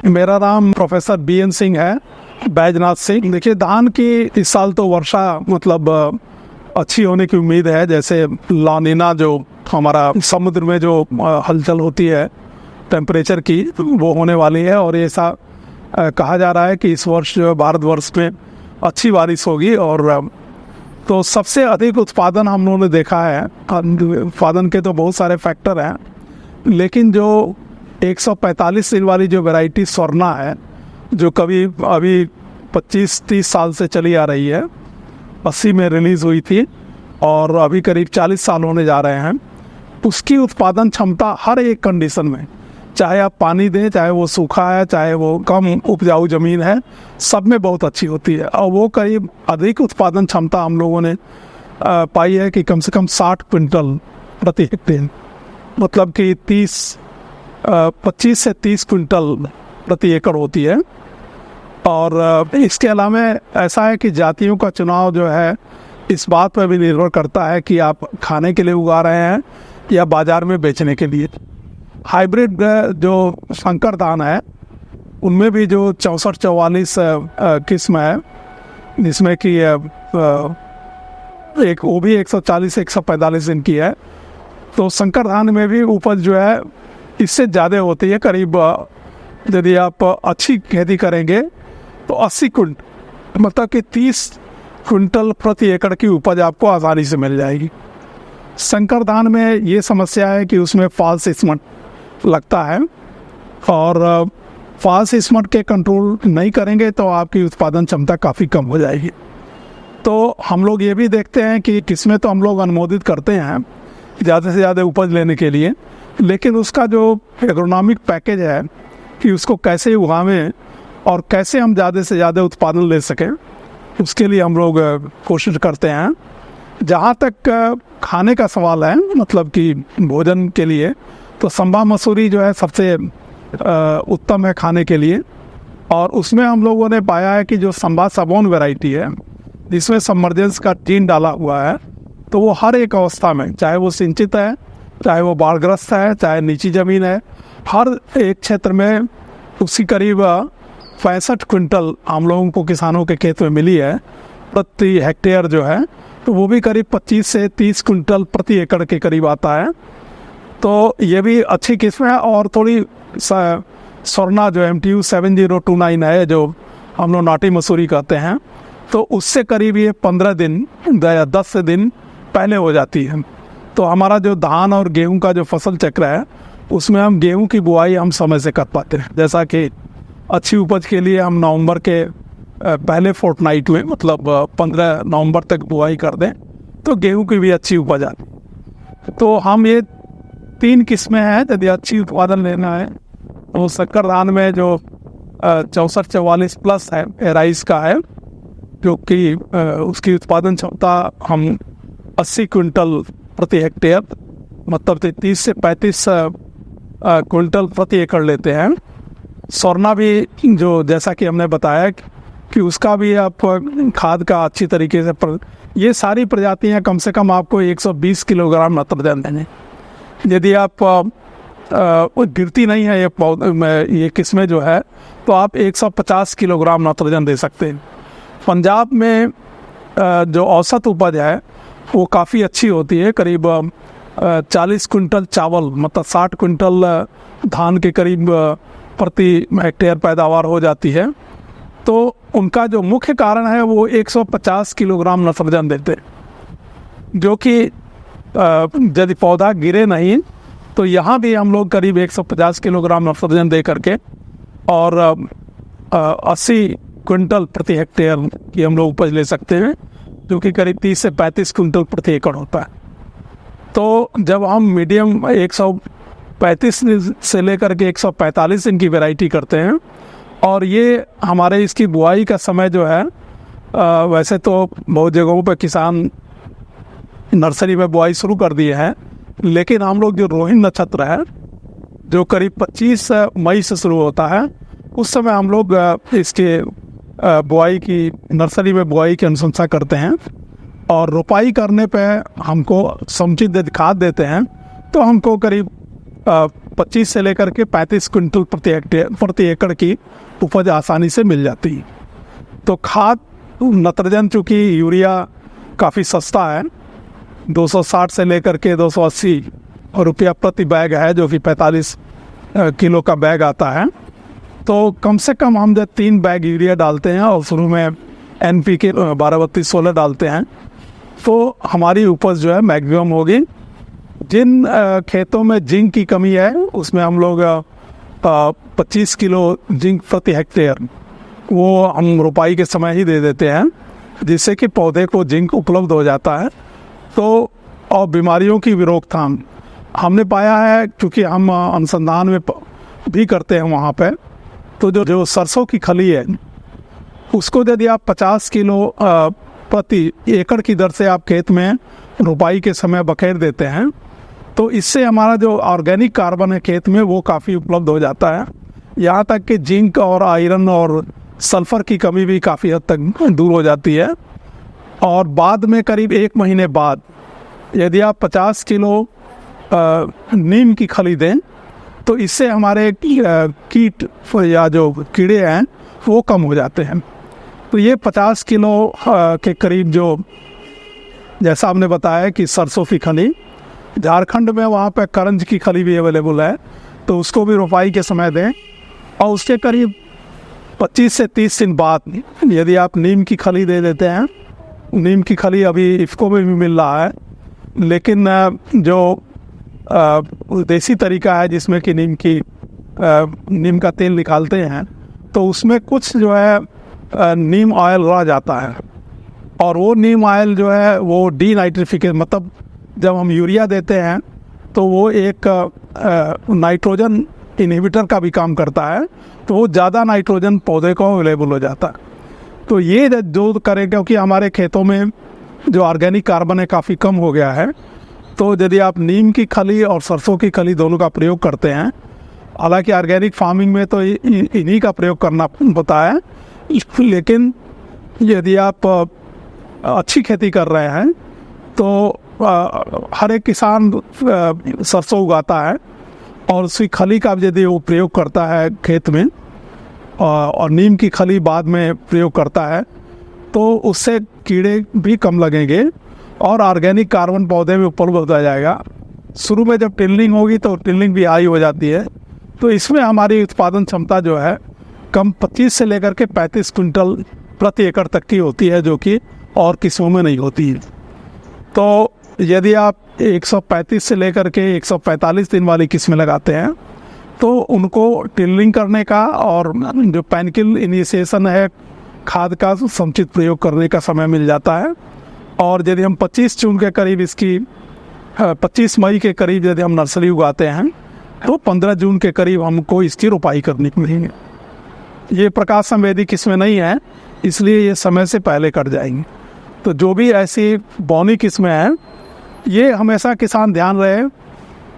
मेरा नाम professor BN Singh है, बैजनाथ सिंह। देखिए, धान की इस साल तो वर्षा मतलब अच्छी होने की उम्मीद है। जैसे ला नीना जो हमारा समुद्र में जो हलचल होती है टेम्परेचर की, वो होने वाली है और ऐसा कहा जा रहा है कि इस वर्ष जो भारतवर्ष में अच्छी बारिश होगी। और तो सबसे अधिक उत्पादन हम लोगों ने देखा है। उत्पादन के तो बहुत सारे फैक्टर हैं, लेकिन जो 145 दिन वाली जो वैरायटी स्वर्णा है, जो कभी अभी 25-30 साल से चली आ रही है, 80 में रिलीज़ हुई थी और अभी करीब 40 साल होने जा रहे हैं, उसकी उत्पादन क्षमता हर एक कंडीशन में, चाहे आप पानी दें, चाहे वो सूखा है, चाहे वो कम उपजाऊ ज़मीन है, सब में बहुत अच्छी होती है। और वो करीब अधिक उत्पादन क्षमता हम लोगों ने पाई है कि कम से कम 60 क्विंटल प्रति हेक्टेयर, मतलब कि 25 से 30 क्विंटल प्रति एकड़ होती है। और इसके अलावा ऐसा है कि जातियों का चुनाव जो है इस बात पर भी निर्भर करता है कि आप खाने के लिए उगा रहे हैं या बाज़ार में बेचने के लिए। हाइब्रिड जो संकर धान है, उनमें भी जो 64-44 किस्म है, जिसमें कि एक वो भी 140-145 दिन की है। तो संकर धान में भी उपज जो है इससे ज़्यादा होती है। करीब यदि आप अच्छी खेती करेंगे तो 80 क्विंटल, मतलब कि 30 क्विंटल प्रति एकड़ की उपज आपको आसानी से मिल जाएगी। संकर धान में ये समस्या है कि उसमें फॉल्स स्मट लगता है, और फॉल्स स्मट के कंट्रोल नहीं करेंगे तो आपकी उत्पादन क्षमता काफ़ी कम हो जाएगी। तो हम लोग ये भी देखते हैं कि किस्में तो हम लोग अनुमोदित करते हैं ज़्यादा से ज़्यादा उपज लेने के लिए, लेकिन उसका जो एग्रोनॉमिक पैकेज है कि उसको कैसे उगावें और कैसे हम ज़्यादा से ज़्यादा उत्पादन ले सकें, उसके लिए हम लोग कोशिश करते हैं। जहाँ तक खाने का सवाल है, मतलब कि भोजन के लिए, तो संबा मसूरी जो है सबसे उत्तम है खाने के लिए। और उसमें हम लोगों ने पाया है कि जो संबा सबोन वैरायटी है, जिसमें सबमर्जेंस का जीन डाला हुआ है, तो वो हर एक अवस्था में, चाहे वो सिंचित है, चाहे वो बाढ़ग्रस्त है, चाहे नीची ज़मीन है, हर एक क्षेत्र में उसकी करीब 65 क्विंटल हम लोगों को किसानों के खेत में मिली है प्रति हेक्टेयर जो है। तो वो भी करीब 25 से 30 क्विंटल प्रति एकड़ के करीब आता है। तो ये भी अच्छी किस्म है। और थोड़ी स्वर्णा जो MTU 7029 है, जो हम लोग नाटी मसूरी कहते हैं, तो उससे करीब ये 15 दिन या 10 दिन पहले हो जाती है। तो हमारा जो धान और गेहूं का जो फसल चक्र है, उसमें हम गेहूं की बुआई हम समय से कर पाते हैं। जैसा कि अच्छी उपज के लिए हम नवंबर के पहले फोर्टनाइट में, मतलब 15 नवंबर तक बुआई कर दें तो गेहूं की भी अच्छी उपज आती। तो हम ये 3 किस्में हैं, यदि अच्छी उत्पादन लेना है तो शक्कर धान में जो 64-44 प्लस है, राइस का है, जो कि उसकी उत्पादन क्षमता हम 80 क्विंटल प्रति हेक्टेयर, मतलब 30 से 35 क्विंटल प्रति एकड़ लेते हैं। स्वर्णा भी, जो जैसा कि हमने बताया कि उसका भी आप खाद का अच्छी तरीके से ये सारी प्रजातियां कम से कम आपको 120 किलोग्राम नत्रजन देंगे। यदि आप गिरती नहीं है ये किस्में जो है, तो आप 150 किलोग्राम नत्रजन दे सकते हैं। पंजाब में जो औसत उपज है वो काफ़ी अच्छी होती है, करीब 40 क्विंटल चावल, मतलब 60 क्विंटल धान के करीब प्रति हेक्टेयर पैदावार हो जाती है। तो उनका जो मुख्य कारण है वो 150 किलोग्राम नत्रजन देते, जो कि यदि पौधा गिरे नहीं तो यहाँ भी हम लोग करीब 150 किलोग्राम नत्रजन दे करके और 80 क्विंटल प्रति हेक्टेयर की हम लोग उपज ले सकते हैं, जो कि करीब 30 से 35 क्विंटल प्रति एकड़ होता है। तो जब हम मीडियम 135 से लेकर के 145 दिन की वैरायटी करते हैं, और ये हमारे इसकी बुआई का समय जो है, वैसे तो बहुत जगहों पर किसान नर्सरी में बुआई शुरू कर दिए हैं, लेकिन हम लोग जो रोहिणी नक्षत्र है, जो करीब 25 मई से शुरू होता है, उस समय हम लोग इसके बुआई की, नर्सरी में बुआई की अनुशंसा करते हैं। और रोपाई करने पे हमको समुचित खाद देते हैं, तो हमको करीब 25 से लेकर के 35 क्विंटल प्रति एकड़ की उपज आसानी से मिल जाती है। तो खाद नत्रजन, चूँकि यूरिया काफ़ी सस्ता है, 260 से लेकर के 280 रुपया प्रति बैग है, जो कि 45 किलो का बैग आता है। तो कम से कम हम जब 3 बैग यूरिया डालते हैं और शुरू में NPK 12-32-16 डालते हैं, तो हमारी उपज जो है मैक्सिमम होगी। जिन खेतों में जिंक की कमी है, उसमें हम लोग 25 किलो जिंक प्रति हेक्टेयर वो हम रोपाई के समय ही दे देते हैं, जिससे कि पौधे को जिंक उपलब्ध हो जाता है। तो और बीमारियों की भी रोकथाम हमने पाया है, क्योंकि हम अनुसंधान में भी करते हैं वहाँ पे। तो जो सरसों की खली है, उसको यदि आप 50 किलो प्रति एकड़ की दर से आप खेत में रोपाई के समय बखेर देते हैं, तो इससे हमारा जो ऑर्गेनिक कार्बन है खेत में, वो काफ़ी उपलब्ध हो जाता है। यहाँ तक कि जिंक और आयरन और सल्फ़र की कमी भी काफ़ी हद तक दूर हो जाती है। और बाद में करीब 1 महीने बाद यदि आप 50 किलो नीम की खली दें, तो इससे हमारे कीट या जो कीड़े हैं वो कम हो जाते हैं। तो ये 50 किलो के करीब, जो जैसा आपने बताया कि सरसों की खली, झारखंड में वहाँ पे करंज की खली भी अवेलेबल है, तो उसको भी रोपाई के समय दें। और उसके करीब 25 से 30 दिन बाद यदि आप नीम की खली दे देते हैं, नीम की खली अभी इफ़को में भी मिल रहा है, लेकिन जो देसी तरीका है जिसमें कि नीम का तेल निकालते हैं, तो उसमें कुछ जो है नीम ऑयल रह जाता है। और वो नीम ऑयल जो है वो डीनाइट्रिफिकेशन, मतलब जब हम यूरिया देते हैं तो वो एक नाइट्रोजन इनहिबिटर का भी काम करता है, तो वो ज़्यादा नाइट्रोजन पौधे को अवेलेबल हो जाता है। तो ये जो करें, क्योंकि हमारे खेतों में जो ऑर्गेनिक कार्बन है काफ़ी कम हो गया है, तो यदि आप नीम की खली और सरसों की खली दोनों का प्रयोग करते हैं, हालांकि ऑर्गेनिक फार्मिंग में तो इन्हीं का प्रयोग करना होता है, लेकिन यदि आप अच्छी खेती कर रहे हैं तो हर एक किसान सरसों उगाता है और उसकी खली का यदि वो प्रयोग करता है खेत में, और नीम की खली बाद में प्रयोग करता है, तो उससे कीड़े भी कम लगेंगे और ऑर्गेनिक कार्बन पौधे में उपलब्ध होता जाएगा। शुरू में जब टिल्लिंग होगी तो टिल्लिंग भी हाई हो जाती है, तो इसमें हमारी उत्पादन क्षमता जो है कम 25 से लेकर के 35 क्विंटल प्रति एकड़ तक की होती है, जो कि और किस्मों में नहीं होती है। तो यदि आप 135 से लेकर के 145 दिन वाली किस्में लगाते हैं, तो उनको टिल्लिंग करने का और जो पैनकिल इनिशिएशन है खाद का समुचित प्रयोग करने का समय मिल जाता है। और यदि हम 25 जून के करीब इसकी 25 मई के करीब यदि हम नर्सरी उगाते हैं, तो 15 जून के करीब हमको इसकी रोपाई करनी पड़ेगी। ये प्रकाश संवेदी किस्में नहीं हैं, इसलिए ये समय से पहले कट जाएंगी। तो जो भी ऐसी बौनी किस्में हैं, ये हमेशा किसान ध्यान रहे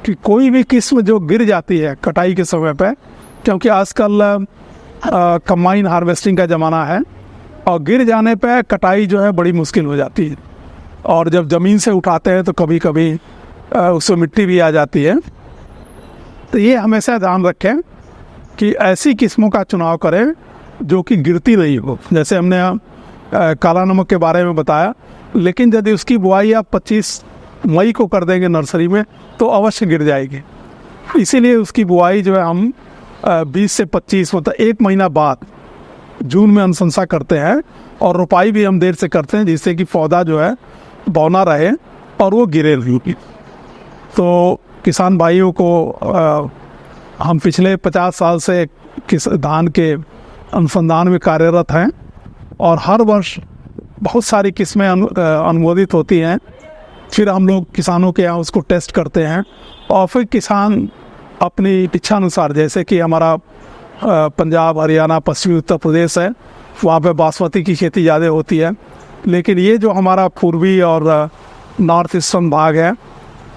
कि कोई भी किस्म जो गिर जाती है कटाई के समय पे, क्योंकि आजकल कंबाइन हार्वेस्टिंग का ज़माना है, और गिर जाने पे कटाई जो है बड़ी मुश्किल हो जाती है। और जब ज़मीन से उठाते हैं तो कभी कभी उसमें मिट्टी भी आ जाती है। तो ये हमेशा ध्यान रखें कि ऐसी किस्मों का चुनाव करें जो कि गिरती नहीं हो। जैसे हमने काला नमक के बारे में बताया, लेकिन यदि उसकी बुआई आप 25 मई को कर देंगे नर्सरी में, तो अवश्य गिर जाएगी। इसीलिए उसकी बुआई जो है हम 20 से 25 मतलब 1 महीना बाद जून में अनुशंसा करते हैं, और रोपाई भी हम देर से करते हैं, जिससे कि पौधा जो है बौना रहे और वो गिरे नहीं। तो किसान भाइयों को हम पिछले 50 साल से धान के अनुसंधान में कार्यरत हैं, और हर वर्ष बहुत सारी किस्में अनुमोदित होती हैं। फिर हम लोग किसानों के यहाँ उसको टेस्ट करते हैं, और फिर किसान अपनी इच्छा अनुसार, जैसे कि हमारा पंजाब, हरियाणा, पश्चिमी उत्तर प्रदेश है, वहाँ पे बासमती की खेती ज़्यादा होती है। लेकिन ये जो हमारा पूर्वी और नॉर्थ ईस्टर्न भाग है,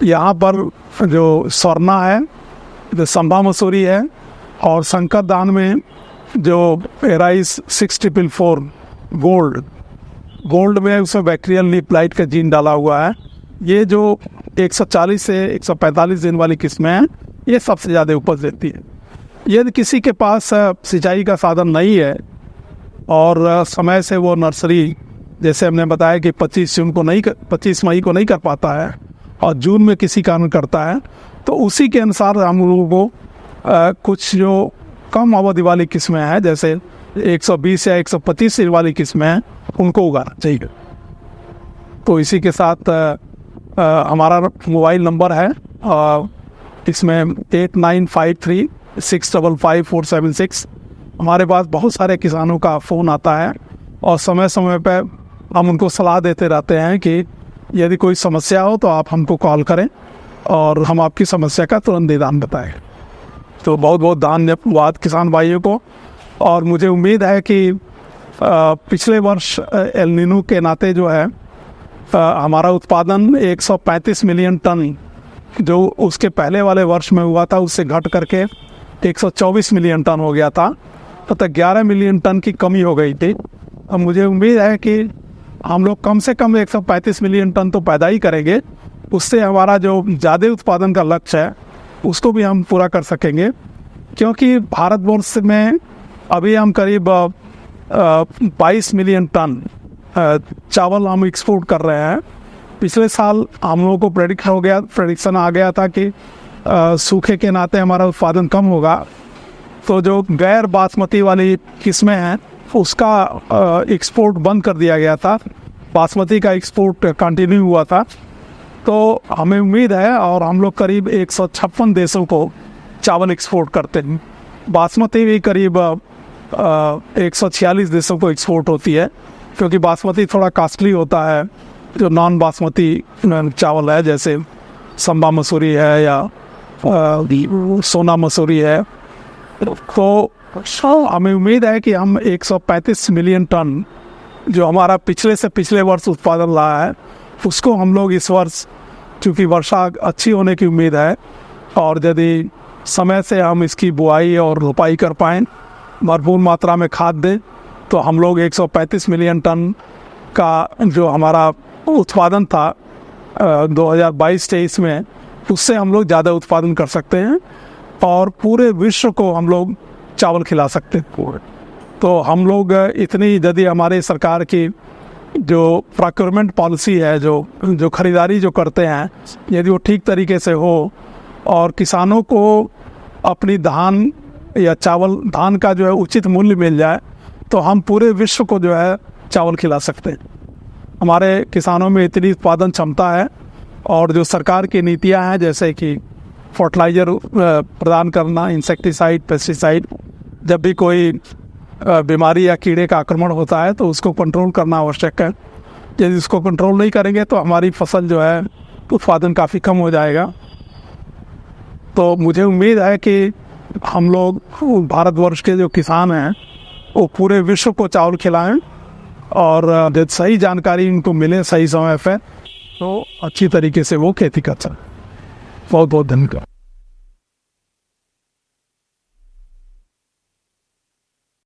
यहाँ पर जो स्वर्णा है, जो संभा मसूरी है, और संकर धान में जो एराइस 6444 गोल्ड में उसमें बैक्टीरियल लीफ ब्लाइट का जीन डाला हुआ है। ये जो 140 से 145 दिन वाली किस्में हैं, ये सबसे ज़्यादा उपज देती है। यदि किसी के पास सिंचाई का साधन नहीं है और समय से वो नर्सरी, जैसे हमने बताया कि 25 मई को नहीं कर पाता है और जून में किसी कारण करता है, तो उसी के अनुसार हम लोगों को कुछ जो कम अवधि वाली किस्में हैं, जैसे 120 या 125 वाली किस्में हैं, उनको उगाना चाहिए। तो इसी के साथ हमारा मोबाइल नंबर है, इसमें 8953655476। हमारे पास बहुत सारे किसानों का फ़ोन आता है और समय समय पर हम उनको सलाह देते रहते हैं कि यदि कोई समस्या हो तो आप हमको कॉल करें और हम आपकी समस्या का तुरंत निदान बताएं। तो बहुत बहुत धन्यवाद किसान भाइयों को। और मुझे उम्मीद है कि पिछले वर्ष एल नीनो के नाते जो है हमारा उत्पादन 135 मिलियन टन जो उसके पहले वाले वर्ष में हुआ था, उससे घट करके 124 मिलियन टन हो गया था। तो 11 मिलियन टन की कमी हो गई थी। अब मुझे उम्मीद है कि हम लोग कम से कम 135 मिलियन टन तो पैदा ही करेंगे। उससे हमारा जो ज़्यादा उत्पादन का लक्ष्य है उसको भी हम पूरा कर सकेंगे, क्योंकि भारतवर्ष में अभी हम करीब 22 मिलियन टन चावल हम एक्सपोर्ट कर रहे हैं। पिछले साल हम लोगों को प्रेडिक्शन आ गया था कि सूखे के नाते हमारा उत्पादन कम होगा, तो जो गैर बासमती वाली किस्में हैं उसका एक्सपोर्ट बंद कर दिया गया था। बासमती का एक्सपोर्ट कंटिन्यू हुआ था। तो हमें उम्मीद है, और हम लोग करीब 156 देशों को चावल एक्सपोर्ट करते हैं। बासमती भी करीब 146 देशों को एक्सपोर्ट होती है, क्योंकि बासमती थोड़ा कॉस्टली होता है। जो नॉन बासमती चावल है, जैसे संबा मसूरी है या सोना मसूरी है, तो हमें उम्मीद है कि हम 135 मिलियन टन जो हमारा पिछले वर्ष उत्पादन रहा है, उसको हम लोग इस वर्ष, चूँकि वर्षा अच्छी होने की उम्मीद है और यदि समय से हम इसकी बुआई और रोपाई कर पाएँ, भरपूर मात्रा में खाद दें, तो हम लोग 135 मिलियन टन का जो हमारा उत्पादन था 2022-23 में, उससे हम लोग ज़्यादा उत्पादन कर सकते हैं और पूरे विश्व को हम लोग चावल खिला सकते हैं। तो हम लोग इतनी, यदि हमारे सरकार की जो प्रोक्योरमेंट पॉलिसी है, जो खरीदारी जो करते हैं, यदि वो ठीक तरीके से हो और किसानों को अपनी धान या धान का जो है उचित मूल्य मिल जाए, तो हम पूरे विश्व को जो है चावल खिला सकते हैं। हमारे किसानों में इतनी उत्पादन क्षमता है, और जो सरकार की नीतियां हैं, जैसे कि फर्टिलाइज़र प्रदान करना, इंसेक्टिसाइड, पेस्टिसाइड, जब भी कोई बीमारी या कीड़े का आक्रमण होता है तो उसको कंट्रोल करना आवश्यक है। यदि उसको कंट्रोल नहीं करेंगे तो हमारी फसल जो है उत्पादन काफ़ी कम हो जाएगा। तो मुझे उम्मीद है कि हम लोग, भारतवर्ष के जो किसान हैं, वो पूरे विश्व को चावल खिलाएं और जब सही जानकारी उनको मिले सही समय पर, तो अच्छी तरीके से वो खेती कर सकें। बहुत बहुत धन्यवाद।